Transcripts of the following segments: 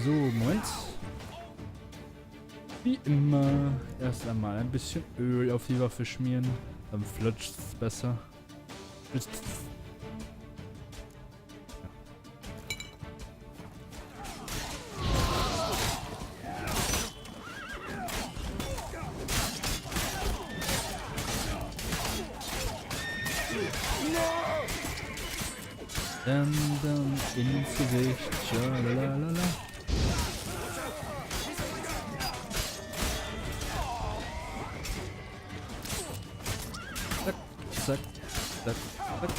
So, Moment. Wie immer, erst einmal ein bisschen Öl auf die Waffe schmieren. Dann flutscht es besser. Dann ins Gesicht. Schalalala. Zack, zack, zack, zack.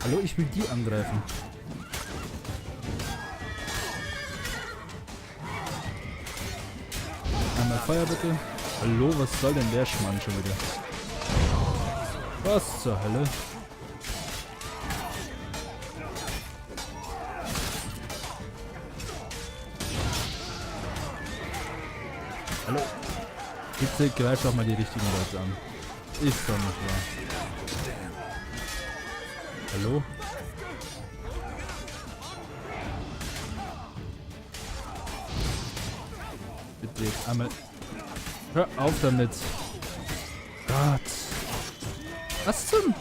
Hallo, ich will die angreifen. Einmal Feuer bitte. Hallo, was soll denn der Schmarrn schon wieder? Was zur Hölle? Hallo? Bitte greif doch mal die richtigen Leute an. Ist doch nicht wahr. Hallo? Bitte jetzt einmal... Hör auf damit. Gott. Was zum...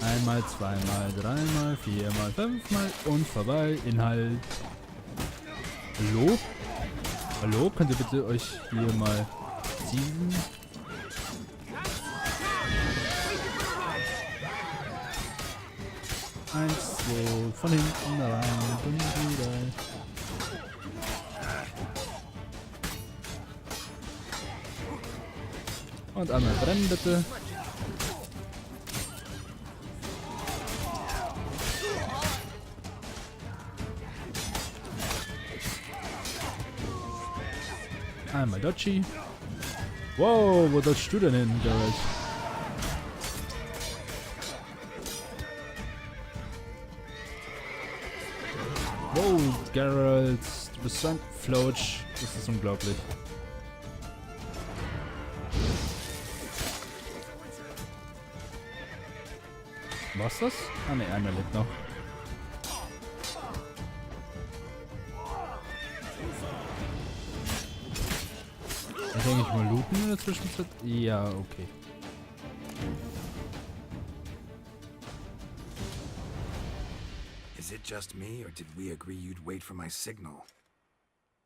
Einmal, zweimal, dreimal, viermal, fünfmal und vorbei. Inhalt. Hallo? Hallo? Könnt ihr bitte euch hier mal ziehen? Eins, zwei, von hinten rein und wieder. Und einmal brennen bitte. Einmal Dodgy. Wow, wo dodgst du denn hin, Geralt? Wow, Geralt, du bist so ein Floatsch. Das ist unglaublich. Was das? Ah ne, einer lebt noch. Kann ich mal looten in der Zwischenzeit? Ja, okay. Is it just me, or did we agree you'd wait for my signal?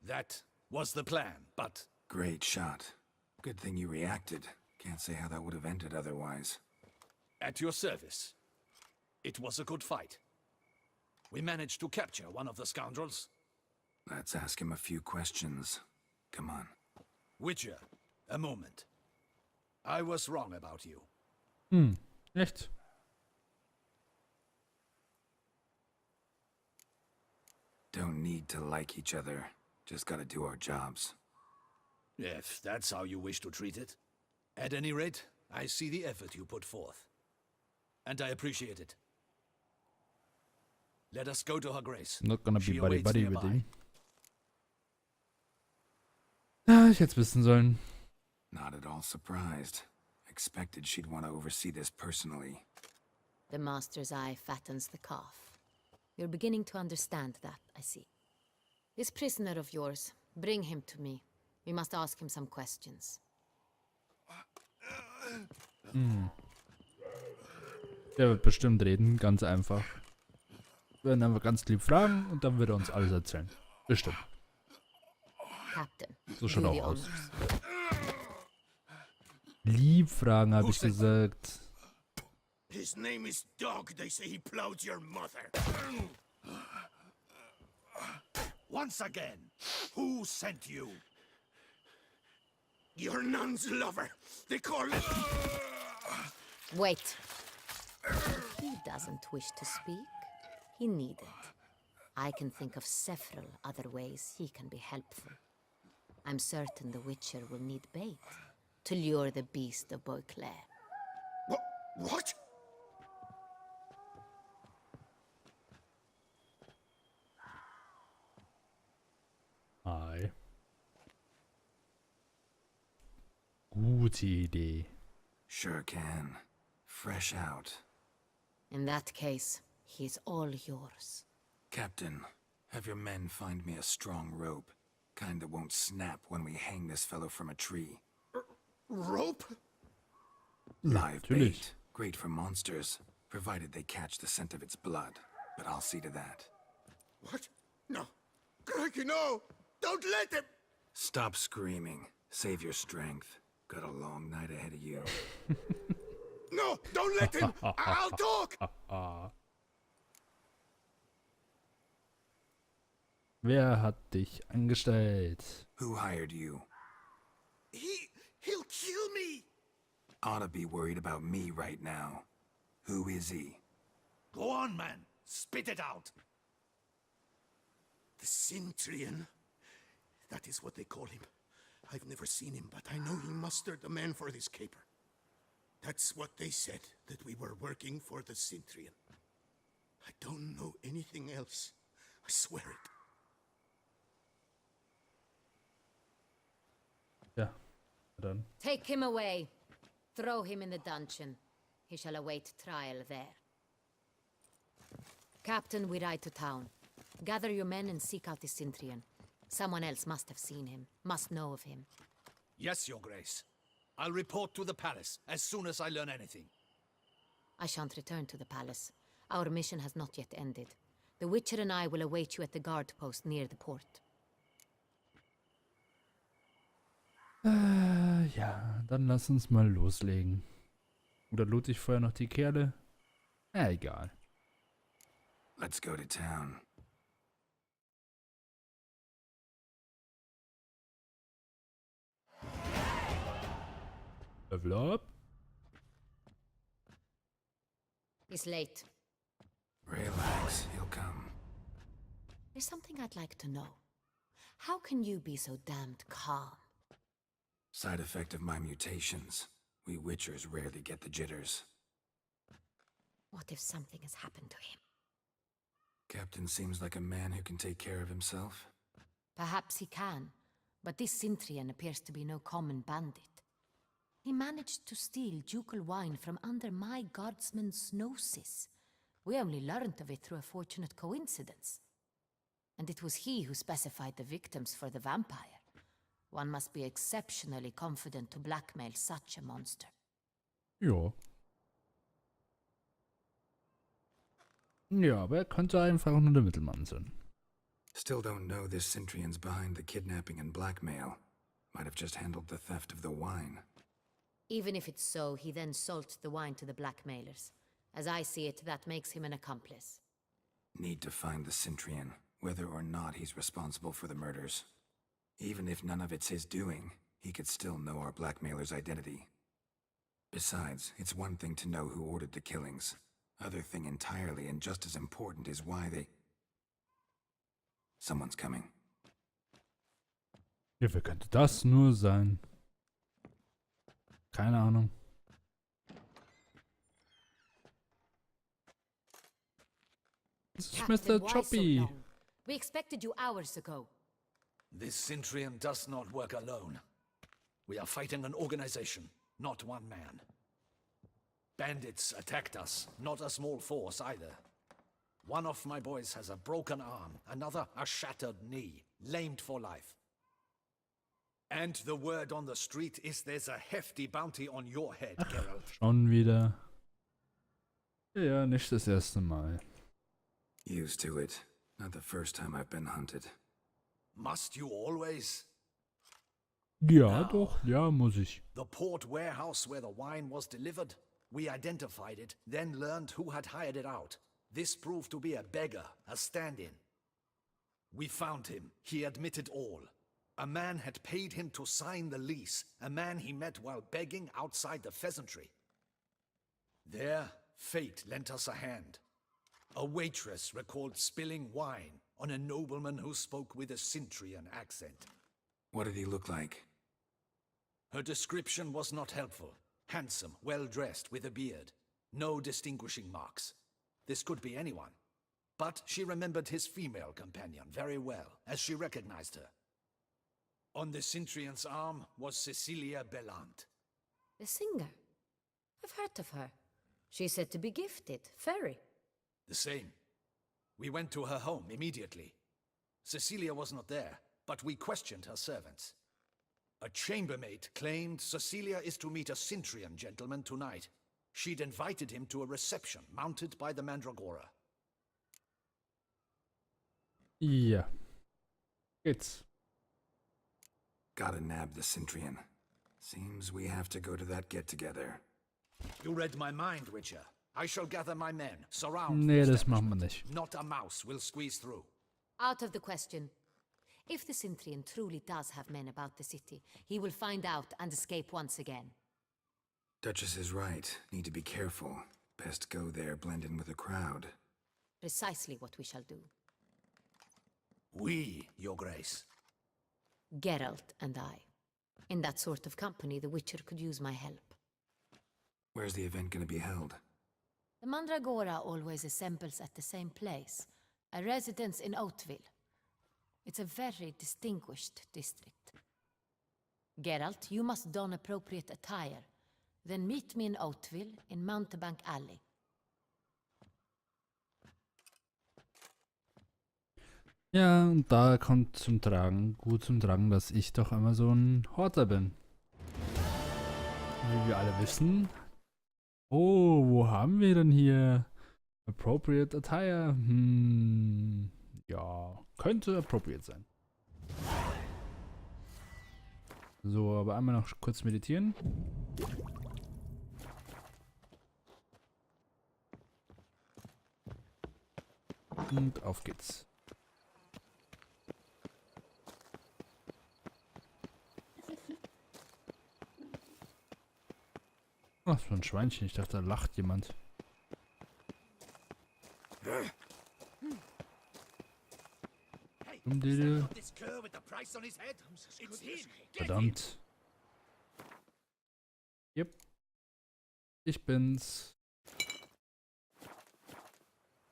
That was the plan, but... Great shot. Good thing you reacted. Can't say how that would have ended otherwise. At your service. It was a good fight. We managed to capture one of the scoundrels. Let's ask him a few questions. Come on. Witcher, a moment. I was wrong about you. Echt? Don't need to like each other. Just gotta do our jobs. If that's how you wish to treat it. At any rate, I see the effort you put forth. And I appreciate it. Let us go to her grace. Not gonna be She buddy awaits buddy nearby. with him. Ah, ich hätte es wissen sollen. Not at all surprised. Expected she'd want to oversee this personally. The master's eye fattens the calf. You're beginning to understand that, I see. This prisoner of yours, bring him to me. We must ask him some questions. Der wird bestimmt reden, ganz einfach. Wir werden einfach ganz lieb fragen und dann wird er uns alles erzählen. Bestimmt. Captain, So schaut do auch the aus. honors. Lieb fragen, habe ich gesagt. His name is Dog. They say he plowed your mother. Once again, who sent you? Your nun's lover. They call it... Wait. He doesn't wish to speak. He needn't. I can think of several other ways he can be helpful. I'm certain the Witcher will need bait to lure the beast of Beauclair. What? Hi. Gute Idee. Sure can. Fresh out. In that case, he's all yours. Captain, have your men find me a strong rope. Kind that won't snap when we hang this fellow from a tree. Rope? Live natürlich. bait. Great for monsters, provided they catch the scent of its blood. But I'll see to that. What? No. Crikey, no! Don't let him! Stop screaming. Save your strength. Got a long night ahead of you. No! Don't let him! I'll talk! Wer hat dich angestellt? Who hired you? He'll kill me! Ought to be worried about me right now. Who is he? Go on, man. Spit it out. The Cintrian. That is what they call him. I've never seen him, but I know he mustered the men for this caper. That's what they said, that we were working for the Cintrian. I don't know anything else. I swear it. Ja, dann. Take him away. Throw him in the dungeon. He shall await trial there. Captain, we ride to town. Gather your men and seek out the Cintrian. Someone else must have seen him, must know of him. Yes, Your Grace. I'll report to the palace as soon as I learn anything. I shan't return to the palace. Our mission has not yet ended. The Witcher and I will await you at the guard post near the port. Ja, dann lass uns mal loslegen. Oder loot ich vorher noch die Kerle? Egal. Let's go to town. Level up. He's late. Relax, he'll come. There's something I'd like to know. How can you be so damned calm? Side effect of my mutations. We Witchers rarely get the jitters. What if something has happened to him? Captain seems like a man who can take care of himself. Perhaps he can, but this Cintrian appears to be no common bandit. He managed to steal ducal wine from under my guardsman's noses. We only learned of it through a fortunate coincidence. And it was he who specified the victims for the vampire. One must be exceptionally confident to blackmail such a monster. Ja. Ja, aber er könnte einfach nur der Mittelmann sein. Still don't know this Cintrian's behind the kidnapping and blackmail. Might have just handled the theft of the wine. Even if it's so, he then sold the wine to the blackmailers. As I see it, that makes him an accomplice. Need to find the Cintrian, whether or not he's responsible for the murders. Even if none of it's his doing, he could still know our blackmailer's identity. Besides, it's one thing to know who ordered the killings. Other thing entirely, and just as important, is why they... Someone's coming. Ja, wer könnte das nur sein? Keine Ahnung. Das ist Captain, Mr. why so Choppy. long? We expected you hours ago. This Cintrian does not work alone. We are fighting an organization, not one man. Bandits attacked us, not a small force either. One of my boys has a broken arm, another a shattered knee, lamed for life. And the word on the street is there's a hefty bounty on your head, Geralt. Schon wieder. Ja, nicht das erste Mal. Used to it. Not the first time I've been hunted. Must you always? Ja, Now. doch. Ja, muss ich. The port warehouse where the wine was delivered, we identified it, then learned who had hired it out. This proved to be a beggar, a stand-in. We found him. He admitted all. A man had paid him to sign the lease, a man he met while begging outside the pheasantry. There, fate lent us a hand. A waitress recalled spilling wine on a nobleman who spoke with a Cintrian accent. What did he look like? Her description was not helpful. Handsome, well-dressed, with a beard. No distinguishing marks. This could be anyone. But she remembered his female companion very well, as she recognized her. On the Cintrian's arm was Cecilia Bellant. The singer. I've heard of her. She's said to be gifted, fairy. The same. We went to her home immediately. Cecilia was not there, but we questioned her servants. A chambermaid claimed Cecilia is to meet a Cintrian gentleman tonight. She'd invited him to a reception mounted by the Mandragora. Ja. Geht's. Gotta nab the Cintrian. Seems we have to go to that get-together. You read my mind, Witcher. I shall gather my men, surround Nee, the das machen wir establishment. nicht. Not a mouse will squeeze through. Out of the question. If the Cintrian truly does have men about the city, he will find out and escape once again. Duchess is right. Need to be careful. Best go there, blend in with the crowd. Precisely what we shall do. We, Your Grace. Geralt and I. In that sort of company, the Witcher could use my help. Where's the event gonna be held? The Mandragora always assembles at the same place, a residence in Oatville. It's a very distinguished district. Geralt, you must don appropriate attire. Then meet me in Oatville in Mountebank Alley. Ja, und da kommt zum Tragen, gut zum Tragen, dass ich doch einmal so ein Horter bin. Wie wir alle wissen. Oh, wo haben wir denn hier Appropriate Attire? Ja, könnte appropriate sein. So, aber einmal noch kurz meditieren. Und auf geht's. Ach, so ein Schweinchen. Ich dachte, da lacht jemand. Verdammt. Yep. Ich bin's.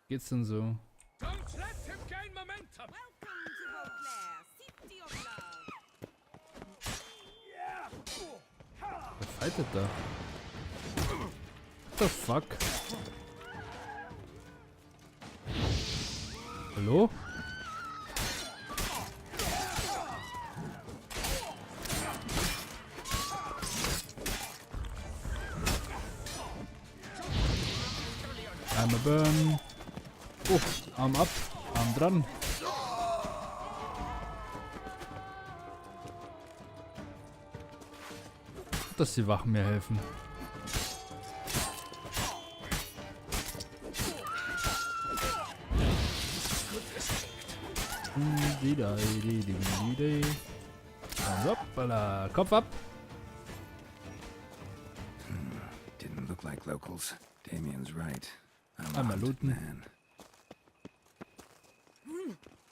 Geht's denn so? Wer fightet da? What the fuck? Hallo? Einmal burn. Oh, Arm ab, Arm dran. Dass die Wachen mir helfen. Hoppala, Kopf ab. Didn't look like locals. Damien's right. I'm a Einmal hunted looten.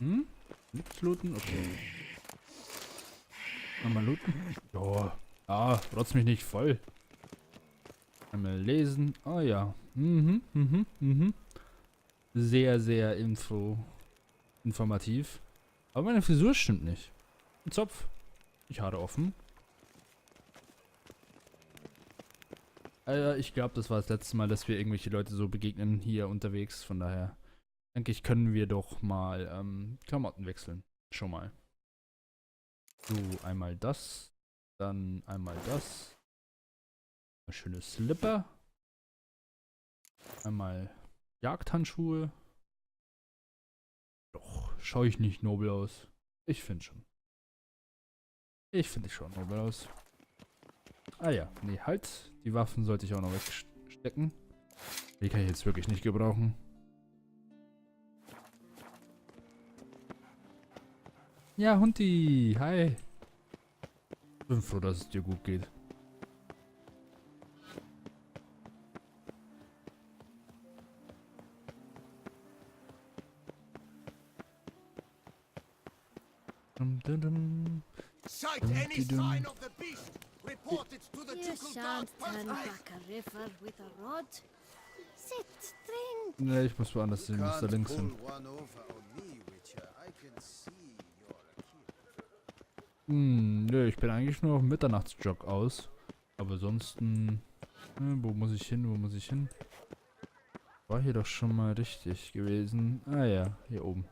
man. Nichts looten? Okay. Einmal looten. Ja. Ah, rotz mich nicht voll. Einmal lesen. Oh ja. Sehr, sehr informativ. Aber meine Frisur stimmt nicht. Ein Zopf. Ich Haare offen. Ich glaube, das war das letzte Mal, dass wir irgendwelche Leute so begegnen hier unterwegs. Von daher denke ich, können wir doch mal Klamotten wechseln. Schon mal. So, einmal das. Dann einmal das. Ein schönes Slipper. Einmal Jagdhandschuhe. Doch, schaue ich nicht nobel aus. Ich finde schon. Ich finde ich schon nobel aus. Ah ja, nee, halt. Die Waffen sollte ich auch noch wegstecken. Die kann ich jetzt wirklich nicht gebrauchen. Ja, Hunti, hi. Bin froh, dass es dir gut geht. Sight any sign of the beast. Report it to the You Ducal shan't Guard. turn back a river with a rod. Sit, drink. Ne, ich muss woanders hin, muss da links hin. Nö, ich bin eigentlich nur auf Mitternachtsjog aus. Aber sonst, wo muss ich hin, wo muss ich hin? War hier doch schon mal richtig gewesen. Ah ja, hier oben.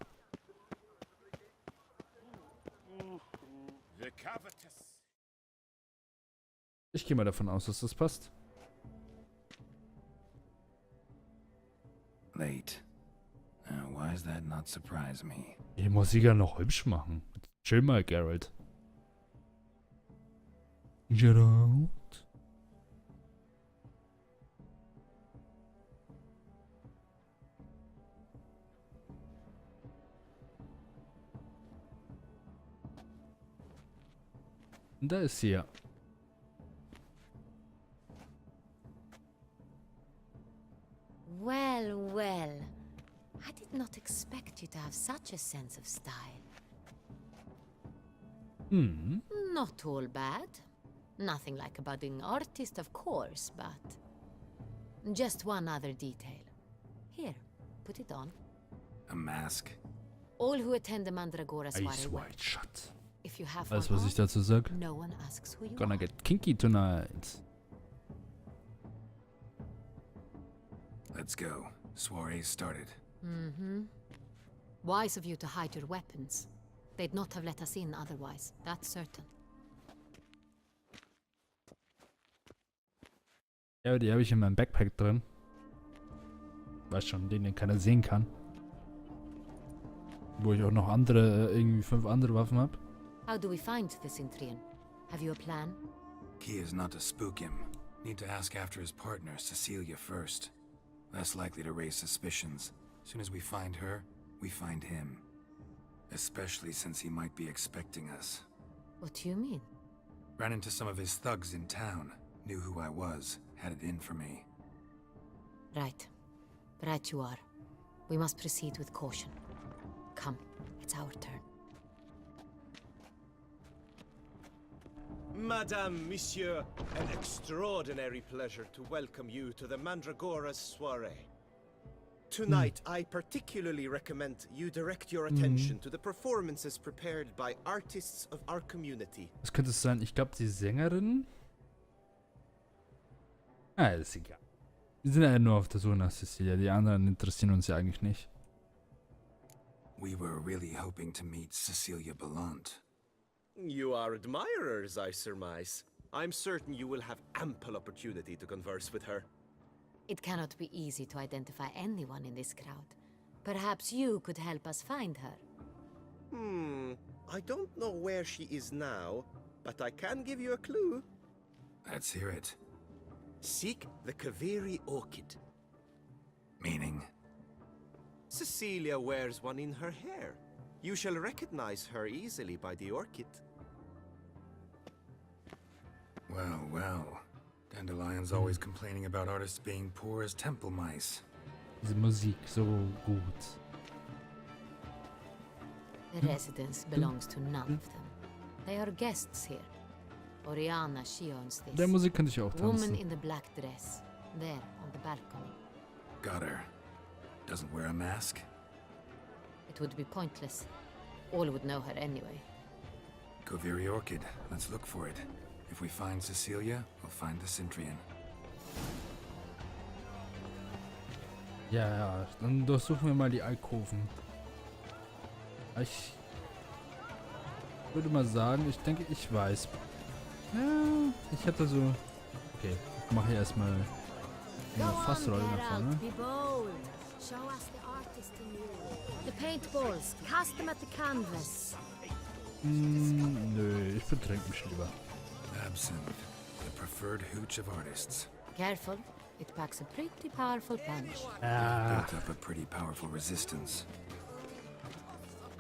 Ich gehe mal davon aus, dass das passt. Late. Why does that not surprise me? Die Musik ja noch hübsch machen. Chill mal, Geralt. Geralt? Und da ist sie ja. Well, well. I did not expect you to have such a sense of style. Hm. Not all bad. Nothing like a budding artist, of course, but... Just one other detail. Here, put it on. A mask? All who attend the Mandragora Ice soiree wear. White Shut. If you have Weißt one du, was ich on, dazu sag? no one asks who you Gonna are. get kinky tonight. Let's go. Soiree's started. Mm-hmm. Wise of you to hide your weapons. They'd not have let us in otherwise, that's certain. Ja, die habe ich in meinem Backpack drin. Weiß schon, den keiner sehen kann. Wo ich auch noch andere, irgendwie 5 andere Waffen habe. How do we find the Cintrian? Have you a plan? Key is not to spook him. Need to ask after his partner, Cecilia, first. Less likely to raise suspicions. Soon as we find her, we find him. Especially since he might be expecting us. What do you mean? Ran into some of his thugs in town. Knew who I was. Had it in for me. Right. Right you are. We must proceed with caution. Come, it's our turn. Madame, Monsieur, an extraordinary pleasure to welcome you to the Mandragora's soiree. Tonight, I particularly recommend you direct your attention to the performances prepared by artists of our community. Was könnte es sein? Ich glaube, die Sängerin. Ah, ist egal. Wir sind ja nur auf der Suche nach Cecilia. Die anderen interessieren uns ja eigentlich nicht. We were really hoping to meet Cecilia Belant. You are admirers, I surmise. I'm certain you will have ample opportunity to converse with her. It cannot be easy to identify anyone in this crowd. Perhaps you could help us find her. I don't know where she is now, but I can give you a clue. Let's hear it. Seek the Kaveri orchid. Meaning? Cecilia wears one in her hair. You shall recognize her easily by the orchid. Well, well. Dandelion's always complaining about artists being poor as temple mice. Diese Musik so gut. The residence belongs to none of them. They are guests here. Oriana, she owns Der this. Musik könnte ich auch Woman tanzen. in the black dress. There, on the balcony. Got her. Doesn't wear a mask? It would be pointless. All would know her anyway. Kaveri Orchid. Let's look for it. If we find Cecilia, we'll find the Cintrian. Ja, ja. Dann durchsuchen wir mal die Alkoven. Ich würde mal sagen, ich denke, ich weiß. Ja, ich hatte so... Okay, ich mache hier erstmal eine Fassrolle nach vorne. Be bold. Show us the artist in you. The paintballs, cast them at the canvas. Nö, ich betrink mich lieber. Absinthe. The preferred hooch of artists. Careful, it packs a pretty powerful punch. Ah, Built up a pretty powerful resistance.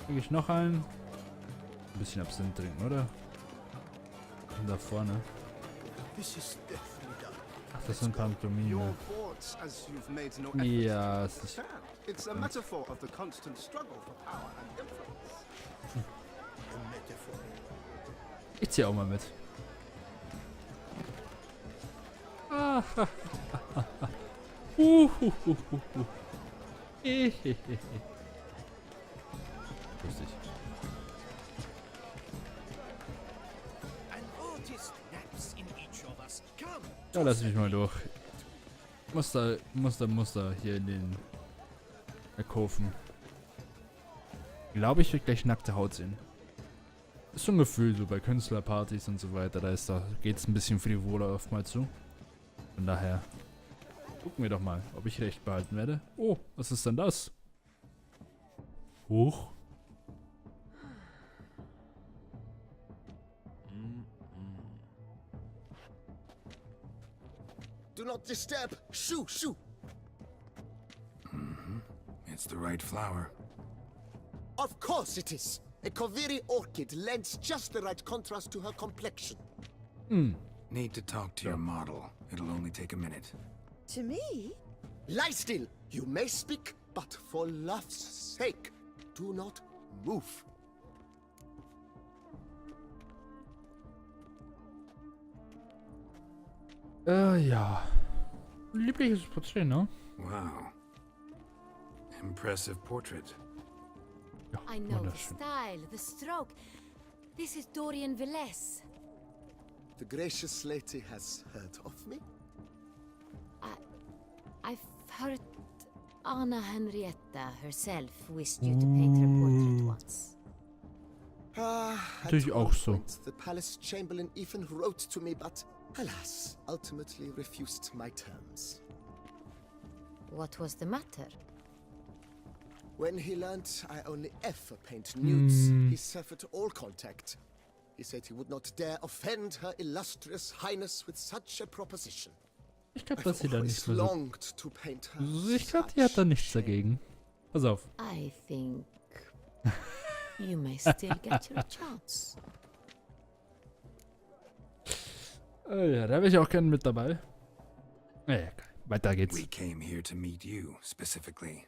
kriege ich noch einen? Ein bisschen Absinth trinken, oder? Und da vorne. This is definitely done. Ach, das sind Pantomime. Your thoughts, as you've made no effort Ja, es to ist... understand. It's a metaphor of the constant struggle for power and influence. A metaphor. Ich zieh auch mal mit. Ah, Lustig. Ja, lass mich mal durch. Muster hier in den Alkoven. Glaube ich, wird gleich nackte Haut sehen. Ist so ein Gefühl, so bei Künstlerpartys und so weiter, geht's ein bisschen frivoler oftmals zu. Von daher gucken wir doch mal, ob ich recht behalten werde. Oh, was ist denn das? Huch. Do not disturb. Shoo, shoo. It's the right flower. Of course it is. A Koviri orchid lends just the right contrast to her complexion. Need to talk to your model. It'll only take a minute. To me? Lie still. You may speak, but for love's sake, do not move. Ja. Liebliches Porträt, ne? Wow. Impressive portrait. Ja, I know the wunderschön. style, the stroke. This is Dorian Velez. The gracious lady has heard of me? I've heard Anna Henrietta herself wished you to paint her portrait once. At Natürlich one auch so. point, the palace chamberlain even wrote to me, but alas, ultimately refused my terms. What was the matter? When he learned I only ever paint nudes, he severed all contact. He said he would not dare offend her illustrious highness with such a proposition. Ich glaube, dass sie da nicht Always mehr so... longed to paint her. Ich glaube, die hat da nichts such dagegen. Pass auf. I think you may still get your chance. Ja, da wäre ich auch gerne mit dabei. Naja, geil. Weiter geht's. We came here to meet you, specifically.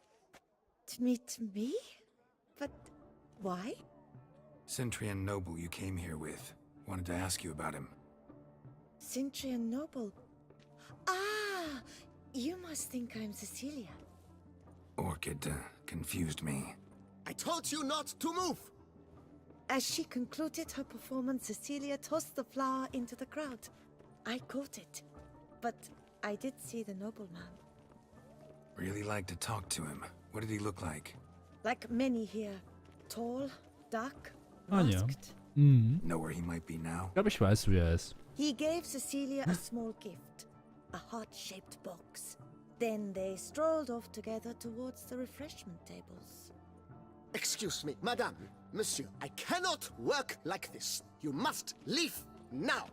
To meet me? But why? Centrian noble you came here with. Wanted to ask you about him. Cintrian Noble. Ah, you must think I'm Cecilia. Orchid confused me. I told you not to move! As she concluded her performance, Cecilia tossed the flower into the crowd. I caught it, but I did see the nobleman. Really like to talk to him. What did he look like? Like many here. Tall, dark, Ah, ja. masked. Know where he might be now? Ich glaube, ich weiß, wer er ist. He gave Cecilia a small gift, a heart-shaped box. Then they strolled off together towards the refreshment tables. Excuse me, madame, monsieur, I cannot work like this. You must leave now.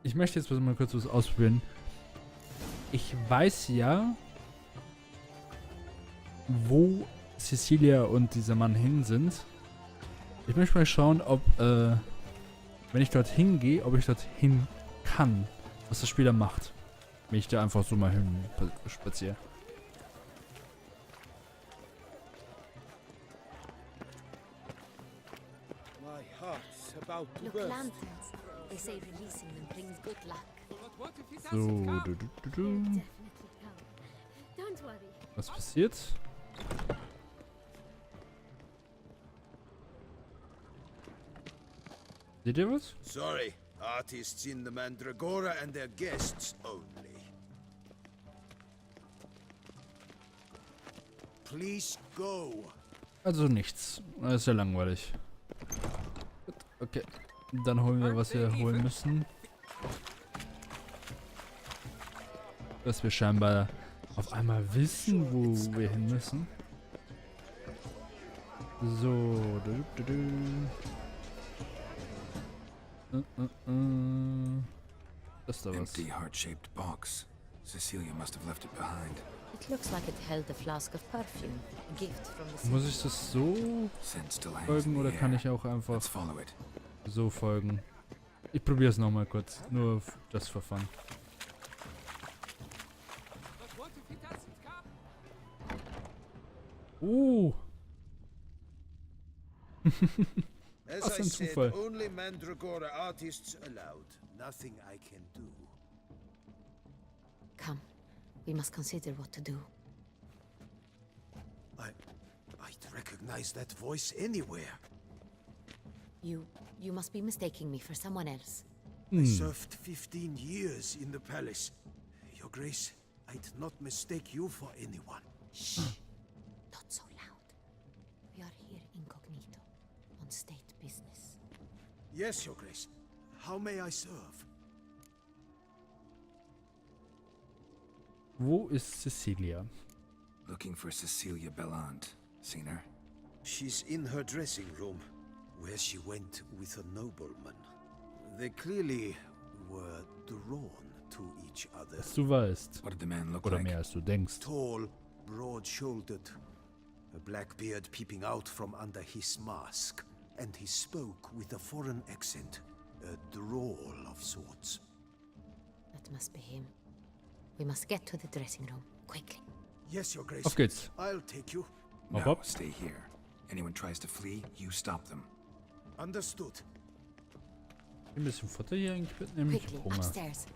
Ich möchte jetzt mal kurz was ausprobieren. Ich weiß ja, wo Cecilia und dieser Mann hin sind. Ich möchte mal schauen, ob, wenn ich dort hingehe, ob ich dort hin kann. Was das Spiel da macht. Wenn ich da einfach so mal hin spaziere. My heart's about to Look, burst. lanterns. They say releasing them brings good luck. So, Definitely come. Don't worry. Was passiert? Seht ihr was? Sorry, artists in the Mandragora and their guests only. Please go. Also nichts. Das ist ja langweilig. Gut, okay. Dann holen wir, was wir holen müssen. Dass wir scheinbar auf einmal wissen, wo wir hin müssen. So. Das ist da was. Empty heart-shaped box. Cecilia must have left it behind. It looks like it held a flask of perfume, a gift from the Muss ich das so Scent still hangs folgen in the oder kann air. ich auch einfach Let's follow it. so folgen? Ich probiere es nochmal kurz. Nur das Verfahren. As Was I ein said, Zufall. only Mandragora artists allowed. Nothing I can do. Come, we must consider what to do. I'd recognize that voice anywhere. You must be mistaking me for someone else. I served 15 years in the palace. Your Grace, I'd not mistake you for anyone. Shh. Not so loud. We are here incognito, on state business. Yes, Your Grace. How may I serve? Wo ist Cecilia? Looking for Cecilia Bellant. Seen her? She's in her dressing room, where she went with a nobleman. They clearly were drawn to each other. Was du weißt. What did the man look Oder like? mehr als du denkst. Tall, broad-shouldered, a black beard peeping out from under his mask, and he spoke with a foreign accent, a drawl of sorts. That must be him. We must get to the dressing room, quickly. Yes, Your Grace. Auf geht's. I'll take you. Hopp, No, hopp. stay here. Anyone tries to flee, you stop them. Understood. Ein bisschen Futter hier eigentlich mitnehmen. Ich Quickly, hab Hunger. upstairs.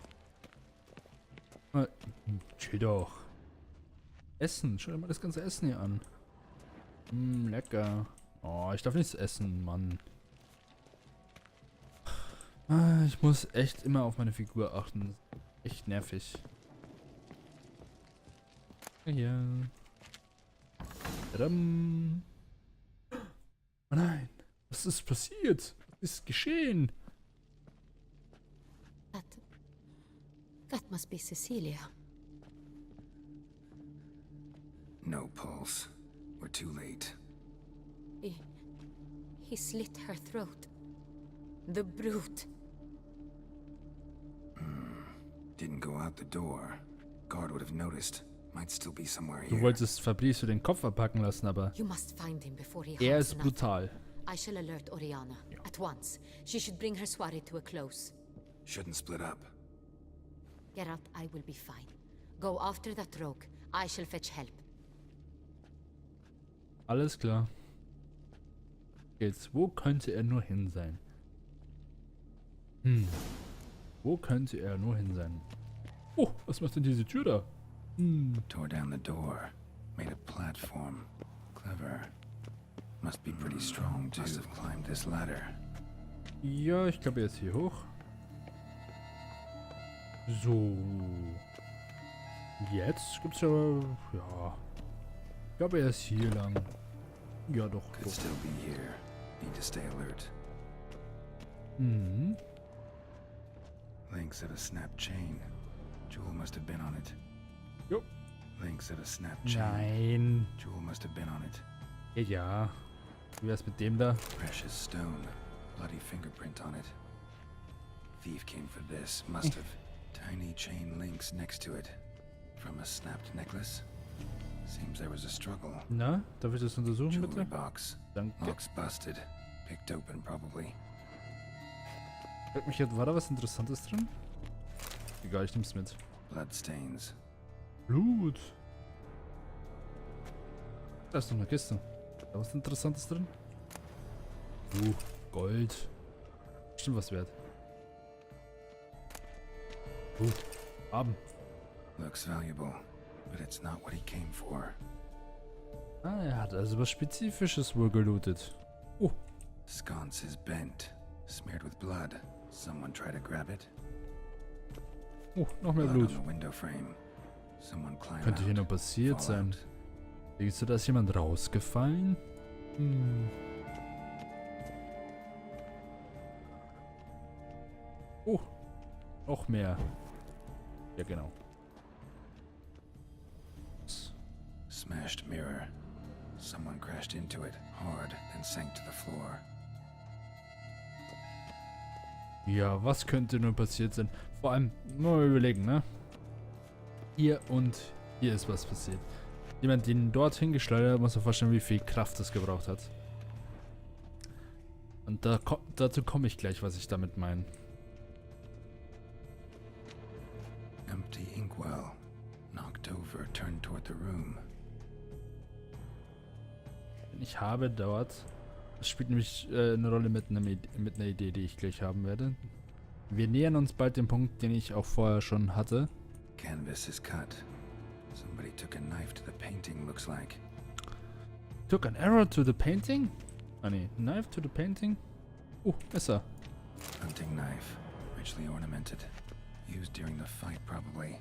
Chill doch. Essen. Schau dir mal das ganze Essen hier an. Lecker. Oh, ich darf nichts essen, Mann. Ich muss echt immer auf meine Figur achten. Echt nervig. Hier. Tadam. Oh nein. Was ist passiert? Was ist geschehen? That must be Cecilia. No pulse. We're too late. He slit her throat. The brute. Didn't go out the door. Guard would have noticed. Might still be somewhere Du here. wolltest Fabrice den Kopf abpacken lassen, aber You must find him before he er harms ist another. brutal. I shall alert Oriana at once. She should bring her soiree to a close. Shouldn't split up. Geralt, I will be fine. Go after that rogue. I shall fetch help. Alles klar. Jetzt, wo könnte er nur hin sein? Wo könnte er nur hin sein? Oh, was macht denn diese Tür da? Tore down the door. Made a platform. Clever. Must be pretty strong to have climbed this ladder. Ja, ich glaube, er ist hier hoch. So. Jetzt gibt's ja... Ja. Ich glaube, er ist hier lang. Ja, doch. Could doch. still be here. Need to stay alert. Mhm. Links of a snapped chain. Jewel must have been on it. Jo. Links of a snapped chain. Nein. Jewel must have been on it. Ja, ja. Wie wär's mit dem da? Precious stone. Bloody fingerprint on it. Thief came for this. Must have. Tiny chain links next to it. From a snapped necklace. Seems there was a struggle. Na, darf ich das untersuchen, Jewelry bitte? box. Danke. Lock's busted. Picked open probably. Frag mich jetzt, war da was Interessantes drin? Egal, ich nehm's mit. Bloodstains. Blut. Da ist noch eine Kiste. Da was Interessantes drin? Gold. Bestimmt was wert. Haben. Looks valuable, but it's not what he came for. Ah, er hat also was Spezifisches wohl gelootet. Oh, Sconce is bent, smeared with blood. Someone try to grab it. oh, noch mehr Blood Blut. on the window frame. Someone climb Könnte hier out. noch passiert Fall sein. out. Denkst du, da ist jemand rausgefallen? Oh, noch mehr. Ja, genau. Smashed mirror. Someone crashed into it hard, then sank to the floor. Ja, was könnte nur passiert sein? Vor allem, mal überlegen, ne? Hier und hier ist was passiert. Jemand, den dorthin geschleudert hat, muss sich vorstellen, wie viel Kraft das gebraucht hat. Und dazu komme ich gleich, was ich damit meine. Empty inkwell. Knocked over, turned toward the room. Ich habe dort... Das spielt nämlich eine Rolle mit einer Idee, die ich gleich haben werde. Wir nähern uns bald dem Punkt, den ich auch vorher schon hatte. Canvas is cut. Somebody took a knife to the painting, looks like. Took an arrow to the painting? Ah ne, knife to the painting? Oh, Messer. Hunting knife. Which richly ornamented. Used during the fight, probably.